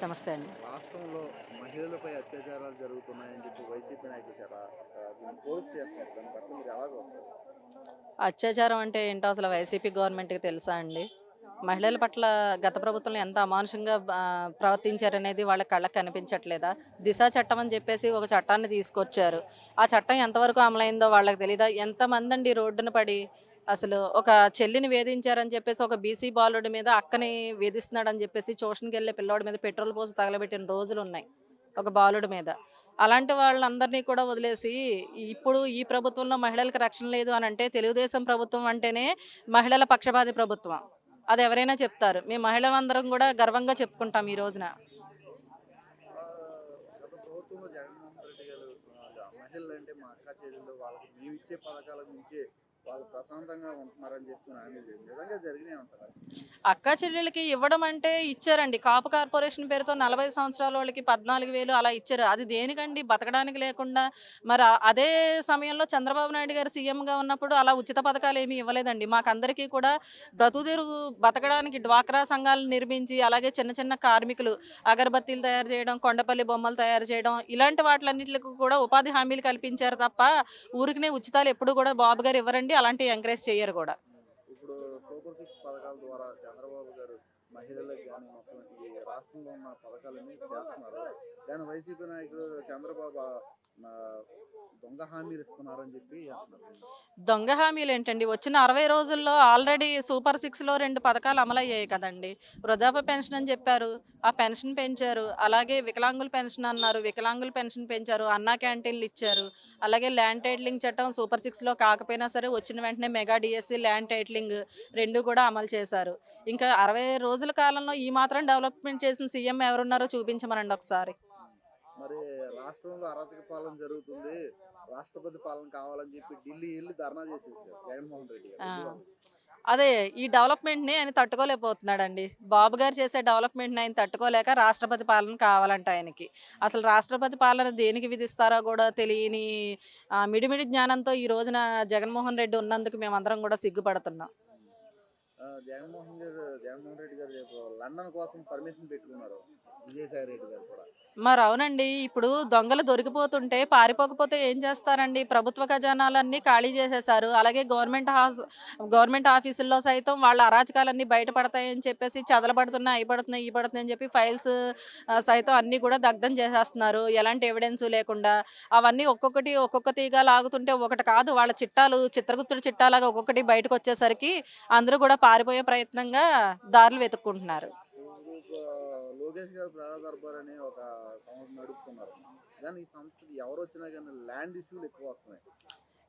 నమస్తే అండి. రాష్ట్రంలో మహిళలపై అత్యాచారాలు జరుగుతున్నాయని చెప్పి వైసీపీ నాయకులు చాలా దీన్ని పోస్ట్ చేస్తున్నారు. దాన్ని బట్టి మీరు ఎలా చూస్తారు? అత్యాచారం అంటే ఏంటో అసలు వైసీపీ గవర్నమెంట్‌కి తెలుసా అండి? మహిళల పట్ల గత ప్రభుత్వంలో ఎంత అమానుషంగా ప్రవర్తించారనేది వాళ్ళ కళ్ళకి కనిపించట్లేదా? దిశ చట్టం అని చెప్పేసి ఒక చట్టాన్ని తీసుకొచ్చారు. ఆ చట్టం ఎంతవరకు అమలైందో వాళ్ళకి తెలీదా? ఎంతమందండి రోడ్డున పడి అసలు ఒక చెల్లిని వేధించారని చెప్పేసి ఒక బీసీ బాలుడి మీద అక్కని వేధిస్తున్నాడని చెప్పేసి ట్యూషన్‌కెళ్ళే పిల్లోడి మీద పెట్రోల్ పోసి తగలబెట్టిన రోజులున్నాయి. ఒక బాలుడి మీద. అలాంటి వాళ్ళందరినీ కూడా వదిలేసి ఇప్పుడు ఈ ప్రభుత్వంలో మహిళలకు రక్షణ లేదు అనంటే తెలుగుదేశం ప్రభుత్వం అంటేనే మహిళల పక్షపాతి ప్రభుత్వం. అది ఎవరైనా చెప్తారు. మేము మహిళలందరం కూడా గర్వంగా చెప్పుకుంటాం ఈ రోజున. గత ప్రభుత్వంలో జగన్మోహన్ రెడ్డి గారు మహిళలంటే మా అక్క చెల్లెళ్ళు వాళ్ళకి మేమిచ్చే పథకాల నుంచి వాళ్ళు ప్రశాంతంగా ఉంటున్నారని చెప్పి హామీ నిజంగా జరిగినాయి అంటారా? అక్కా చెల్లెళ్ళకి ఇవ్వడం అంటే ఇచ్చారండి. కాపు కార్పొరేషన్ పేరుతో 40 సంవత్సరాల వాళ్ళకి 14,000 అలా ఇచ్చారు. అది దేనికండి? బతకడానికి లేకుండా మరి అదే సమయంలో చంద్రబాబు నాయుడు గారు సీఎంగా ఉన్నప్పుడు అలా ఉచిత పథకాలేమి ఇవ్వలేదండి. మాకందరికీ కూడా బ్రతుకుదెరువు బతకడానికి డ్వాక్రా సంఘాలను నిర్మించి, అలాగే చిన్న చిన్న కార్మికులు అగరబత్తీలు తయారు చేయడం, కొండపల్లి బొమ్మలు తయారు చేయడం, ఇలాంటి వాటిలన్నిట్లికి కూడా ఉపాధి హామీలు కల్పించారు తప్ప, ఊరికనే ఉచితాలు ఎప్పుడు కూడా బాబు గారు ఇవ్వరండి. అలాంటివి ఎంకరేజ్ చెయ్యరు కూడా. ఇప్పుడు సూపర్ సిక్స్ పథకాల ద్వారా చంద్రబాబు గారు మహిళలకు కానీ మొత్తం ఈ రాష్ట్రంలో ఉన్న పథకాలన్నీ చేస్తున్నారు. కానీ వైసీపీ నాయకులు చంద్రబాబు దొంగ హామీలు ఇస్తున్నారని చెప్పి అంటున్నారు. దొంగ హామీలేంటండి? వచ్చిన 60 రోజుల్లో ఆల్రెడీ సూపర్ 6లో 2 పథకాలు అమలయ్యాయి కదండీ! వృద్ధాప్య పెన్షన్ అని చెప్పారు. ఆ పెన్షన్ పెంచారు. అలాగే వికలాంగుల పెన్షన్ అన్నారు. వికలాంగుల పెన్షన్ పెంచారు. అన్నా క్యాంటీన్‌లు ఇచ్చారు. అలాగే ల్యాండ్ టైటిలింగ్ చట్టం సూపర్ 6లో కాకపోయినా సరే వచ్చిన వెంటనే మెగా డీఎస్సీ, ల్యాండ్ టైటిలింగ్ 2 కూడా అమలు చేశారు. ఇంకా 60 రోజుల కాలంలో ఈ మాత్రం డెవలప్‌మెంట్ చేసిన సీఎం ఎవరున్నారో చూపించమనండి ఒకసారి. మరి రాష్ట్రంలో అరాచక పాలన జరుగుతుంది. రాష్ట్రపతి పాలన కావాలని చెప్పి ఢిల్లీ ఎళ్లి ధర్నా చేసేసారు జగన్మోహన్ రెడ్డి గారు. ఆ! ఢిల్లీ వాళ్ళు. అదే ఈ డెవలప్‌మెంట్‌ని ఆయన తట్టుకోలేకపోతున్నాడండి. బాబు గారు చేసే డెవలప్‌మెంట్‌ని ఆయన తట్టుకోలేక రాష్ట్రపతి పాలన కావాలంట ఆయనకి. అసలు రాష్ట్రపతి పాలన దేనికి విధిస్తారో గూడా తెలియని మిడిమిడి జ్ఞానంతో ఈ రోజున జగన్మోహన్ రెడ్డి ఉన్నందుకు మేమందరం గూడా సిగ్గుపడుతున్నాం. జగన్మోహన్ రెడ్డి గారు రేపు లండన్ కోసం పర్మిషన్ పెట్టుకున్నారు. విజయసాయి రెడ్డి గారు కూడా. మరవునండి. ఇప్పుడు దొంగలు దొరికిపోతుంటే పారిపోకపోతే ఏం చేస్తారండి? ప్రభుత్వ ఖజానాలన్నీ ఖాళీ చేసేశారు. అలాగే గవర్నమెంట్ ఆఫీసుల్లో సైతం వాళ్ళ అరాచకాలన్నీ బయటపడతాయని చెప్పేసి చదలబడుతున్నాయి, అయి పడుతున్నాయి, ఇయి పడుతున్నాయి అని చెప్పి ఫైల్స్ సైతం అన్నీ కూడా దగ్ధం చేసేస్తున్నారు. ఎలాంటి ఎవిడెన్సు లేకుండా. అవన్నీ ఒక్కొక్కటి ఒక్కొక్క తీగ లాగుతుంటే ఒకటి కాదు వాళ్ళ చిట్టాలు చిత్రగుప్తుడి చిట్టాలాగా ఒక్కొక్కటి బయటకొచ్చేసరికి అందరూ కూడా పారిపోయే ప్రయత్నంగా దారులు వెతుక్కుంటున్నారు. ఇప్పుడు లోకేష్ గారు ప్రజా దర్బార్ అని ఒక సంస్థ నడుపుతున్నారు. కానీ ఈ సంస్థకి ఎవరు వచ్చినా కానీ ల్యాండ్ ఇష్యూలు ఎక్కువ వస్తున్నాయి.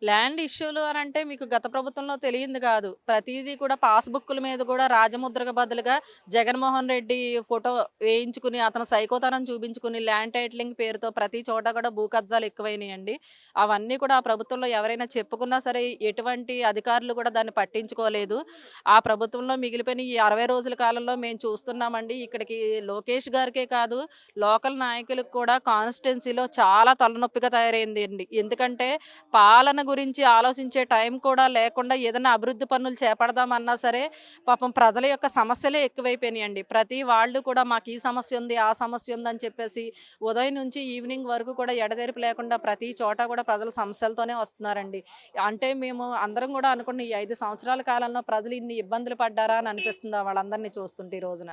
ల్యాండ్ ఇష్యూలు అనంటే మీకు గత ప్రభుత్వంలో తెలియంది కాదు. ప్రతీదీ కూడా పాస్‌బుక్కుల మీద కూడా రాజముద్రకు బదులుగా జగన్మోహన్ రెడ్డి ఫోటో వేయించుకుని, అతను సైకోతనం చూపించుకుని, ల్యాండ్ టైటిలింగ్ పేరుతో ప్రతి చోట కూడా భూ కబ్జాలు ఎక్కువైనాయండి. అవన్నీ కూడా ఆ ప్రభుత్వంలో ఎవరైనా చెప్పుకున్నా సరే, ఎటువంటి అధికారులు కూడా దాన్ని పట్టించుకోలేదు. ఆ ప్రభుత్వంలో మిగిలిపోయిన ఈ 60 రోజుల కాలంలో మేము చూస్తున్నామండి. ఇక్కడికి లోకేష్ గారికే కాదు, లోకల్ నాయకులకు కూడా కాన్స్టిట్యున్సీలో చాలా తలనొప్పిగా తయారైందండి. ఎందుకంటే పాలన గురించి ఆలోచించే టైం కూడా లేకుండా ఏదైనా అభివృద్ధి పనులు చేపడదామన్నా సరే పాపం ప్రజల యొక్క సమస్యలే ఎక్కువైపోయినాయండి. ప్రతి వాళ్ళు కూడా మాకు ఈ సమస్య ఉంది, ఆ సమస్య ఉంది అని చెప్పేసి ఉదయం నుంచి ఈవినింగ్ వరకు కూడా ఎడతెరిపి లేకుండా ప్రతి చోట కూడా ప్రజల సమస్యలతోనే వస్తున్నారండి. అంటే మేము అందరం కూడా అనుకున్న ఈ 5 సంవత్సరాల కాలంలో ప్రజలు ఇన్ని ఇబ్బందులు పడ్డారా అని అనిపిస్తుంది వాళ్ళందరినీ చూస్తుంటే ఈ రోజున.